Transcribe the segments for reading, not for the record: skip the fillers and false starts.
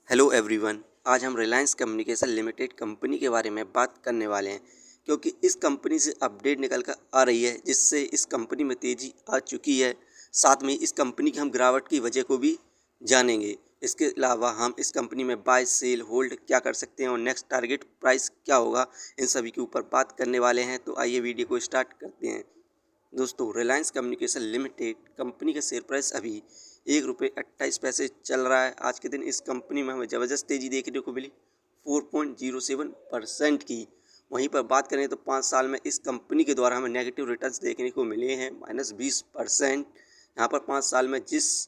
Hello everyone. आज हम Reliance communication limited company के बारे में बात करने वाले हैं, क्योंकि इस कंपनी से अपडेट निकल कर आ रही है जिससे इस कंपनी में तेज़ी आ चुकी है। साथ में इस कंपनी की हम गिरावट की वजह को भी जानेंगे। इसके अलावा हम इस कंपनी में बाय सेल होल्ड क्या कर सकते हैं और नेक्स्ट टारगेट प्राइस क्या होगा, इन सभी के ऊपर बात करने वाले हैं। तो आइए वीडियो को स्टार्ट करते हैं। दोस्तों, रिलायंस कम्युनिकेशन लिमिटेड कंपनी का शेयर प्राइस अभी 1 रुपये 28 पैसे चल रहा है। आज के दिन इस कंपनी में हमें ज़बरदस्त तेज़ी देखने को मिली 4.07% की। वहीं पर बात करें तो 5 साल में इस कंपनी के द्वारा हमें नेगेटिव रिटर्न्स देखने को मिले हैं -20%। यहाँ पर 5 साल में जिस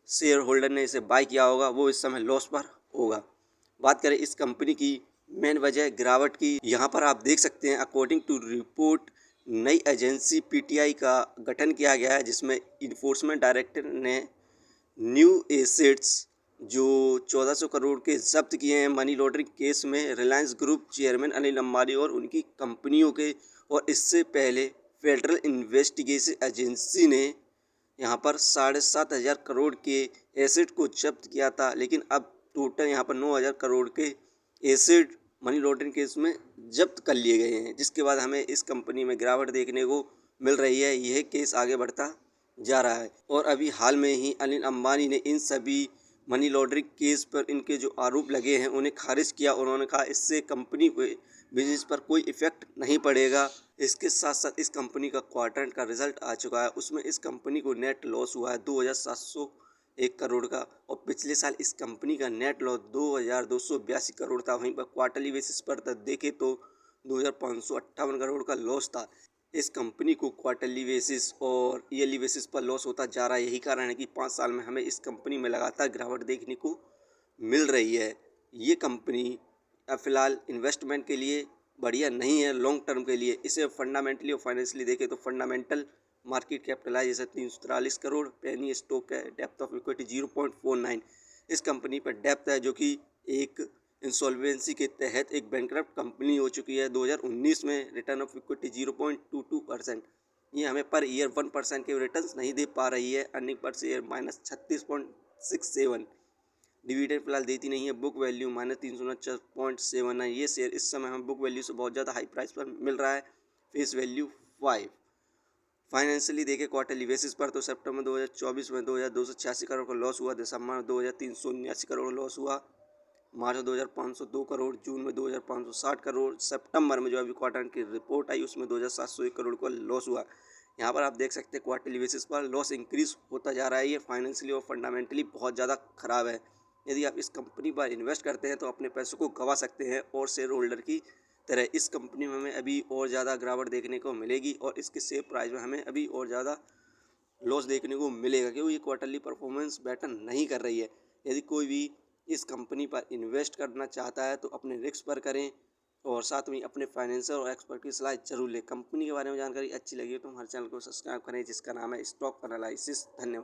शेयर होल्डर ने इसे बाय किया होगा वो इस समय लॉस पर होगा। बात करें इस कंपनी की मेन वजह गिरावट की, यहाँ पर आप देख सकते हैं अकॉर्डिंग टू रिपोर्ट नई एजेंसी पीटीआई का गठन किया गया है, जिसमें इन्फोर्समेंट डायरेक्टर ने न्यू एसेट्स जो 1400 करोड़ के जब्त किए हैं मनी लॉन्ड्रिंग केस में रिलायंस ग्रुप चेयरमैन अनिल अंबानी और उनकी कंपनियों के। और इससे पहले फेडरल इन्वेस्टिगेशन एजेंसी ने यहाँ पर 7,500 करोड़ के एसेट को जब्त किया था, लेकिन अब टोटल यहाँ पर 9,000 करोड़ के एसेट मनी लॉन्ड्रिंग केस में जब्त कर लिए गए हैं, जिसके बाद हमें इस कंपनी में गिरावट देखने को मिल रही है। यह केस आगे बढ़ता जा रहा है और अभी हाल में ही अनिल अंबानी ने इन सभी मनी लॉन्ड्रिंग केस पर इनके जो आरोप लगे हैं उन्हें खारिज किया। उन्होंने कहा इससे कंपनी बिजनेस पर कोई इफेक्ट नहीं पड़ेगा। इसके साथ साथ इस कंपनी का क्वार्टर का रिजल्ट आ चुका है, उसमें इस कंपनी को नेट लॉस हुआ है 2,701 करोड़ का, और पिछले साल इस कंपनी का नेट लॉस 2,282 करोड़ था। वहीं पर क्वार्टरली बेसिस पर देखें तो 2,558 करोड़ का लॉस था। इस कंपनी को क्वार्टरली बेसिस और ईयरली बेसिस पर लॉस होता जा रहा है। यही कारण है कि 5 साल में हमें इस कंपनी में लगातार गिरावट देखने को मिल रही है। ये कंपनी फ़िलहाल इन्वेस्टमेंट के लिए बढ़िया नहीं है, लॉन्ग टर्म के लिए। इसे फंडामेंटली और फाइनेंशियली देखें तो fundamental market capitalization 343 crore, penny stock है, डेप्थ ऑफ इक्विटी 0.49। इस कंपनी पर डेप्थ है जो कि एक इंसॉल्वेंसी के तहत एक बैंकरप्ट कंपनी हो चुकी है। 2019 में रिटर्न ऑफ इक्विटी 0.22%। ये हमें पर ईयर 1% के रिटर्न्स नहीं दे पा रही है। Earning per share -36.67। डिविडेंड फिलहाल देती नहीं है। Book value -349.79। ये शेयर इस समय हमें बुक वैल्यू से बहुत ज़्यादा हाई प्राइस पर मिल रहा है। Face value 5। फाइनेंशियली देखें क्वार्टरली बेसिस पर तो सितंबर 2024 में 2,286 करोड़ का लॉस हुआ, दिसंबर में 2,379 करोड़ का लॉस हुआ, मार्च में 2,502 करोड़, जून में 2,560 करोड़, सितंबर में जो अभी क्वार्टर की रिपोर्ट आई उसमें 2,701 करोड़ का लॉस हुआ। यहाँ पर आप देख सकते हैं क्वार्टरली बेसिस पर लॉस इंक्रीज होता जा रहा है। ये फाइनेंशियली और फंडामेंटली बहुत ज़्यादा ख़राब है। यदि आप इस कंपनी पर इन्वेस्ट करते हैं तो अपने पैसों को गंवा सकते हैं, और शेयर होल्डर की तरह इस कंपनी में हमें अभी और ज़्यादा गिरावट देखने को मिलेगी और इसके शेयर प्राइस में हमें अभी और ज़्यादा लॉस देखने को मिलेगा, क्योंकि ये क्वार्टरली परफॉर्मेंस बेटर नहीं कर रही है। यदि कोई भी इस कंपनी पर इन्वेस्ट करना चाहता है तो अपने रिस्क पर करें और साथ में अपने फाइनेंशियल और एक्सपर्ट की सलाह जरूर लें। कंपनी के बारे में जानकारी अच्छी लगी तो हमारे चैनल को सब्सक्राइब करें, जिसका नाम है स्टॉक एनालिसिस। धन्यवाद।